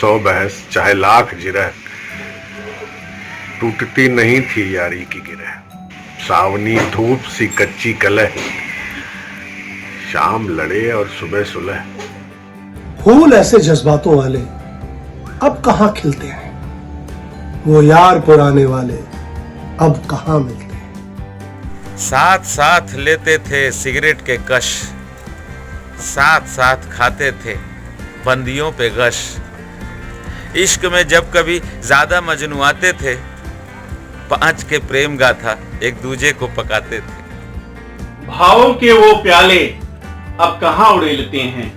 100 बहस चाहे लाख जिरह, टूटती नहीं थी यारी की गिरह। सावनी धूप सी कच्ची कलह, शाम लड़े और सुबह सुलह। फूल ऐसे जज्बातों वाले अब कहाँ खिलते हैं, वो यार पुराने वाले अब कहाँ मिलते हैं। साथ साथ लेते थे सिगरेट के कश, साथ साथ खाते थे बंदियों पे गश। इश्क में जब कभी ज्यादा मजनुआते थे, 5 के प्रेम गाथा एक दूजे को पकाते थे। भावों के वो प्याले अब कहाँ उड़ेलते हैं,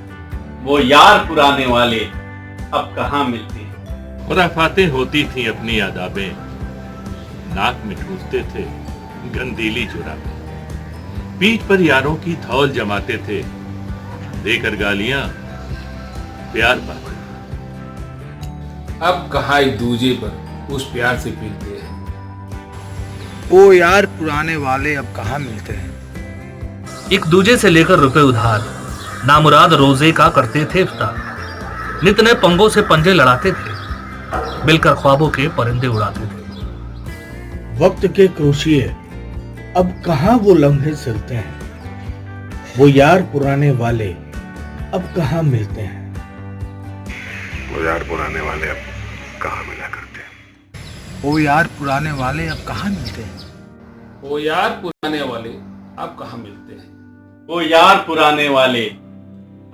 वो यार पुराने वाले अब कहाँ मिलते हैं। खुराफातें होती थी अपनी आदाबें, नाक में ठूसते थे गंदीली जुराबें। पीठ पर यारों की धौल जमाते थे, देकर गालियां प्यार पाते। अब कहाँ एक दूजे पर उस प्यार से पीते हैं। वो यार पुराने वाले अब कहाँ मिलते हैं। एक दूजे से लेकर रुपए उधार, नामुराद रोजे का करते थे इफ्तार। नित नए पंगों से पंजे लड़ाते थे, मिलकर ख्वाबों के परिंदे उड़ाते थे। वक्त के क्रोशिए अब कहाँ वो लम्हे चलते हैं, वो यार पुराने वाले अब कहाँ मिलते हैं। वो यार पुराने वाले अब कहाँ मिला करते हैं। वो यार पुराने वाले अब कहाँ मिलते हैं। वो यार पुराने वाले अब कहाँ मिलते हैं। वो यार पुराने वाले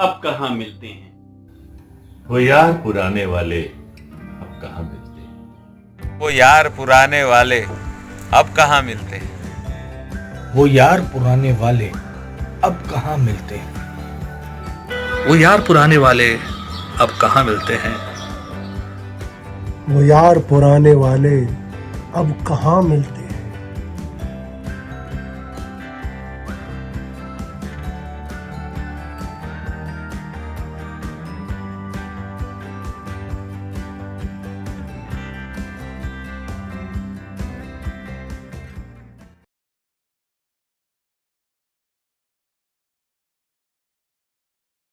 अब कहाँ मिलते हैं। वो यार पुराने वाले अब कहाँ मिलते हैं। वो यार पुराने वाले अब कहाँ मिलते हैं। वो यार पुराने वाले अब कहाँ मिलते हैं। वो यार पुराने वाले अब कहाँ मिलते हैं। वो यार पुराने वाले अब कहाँ मिलते हैं।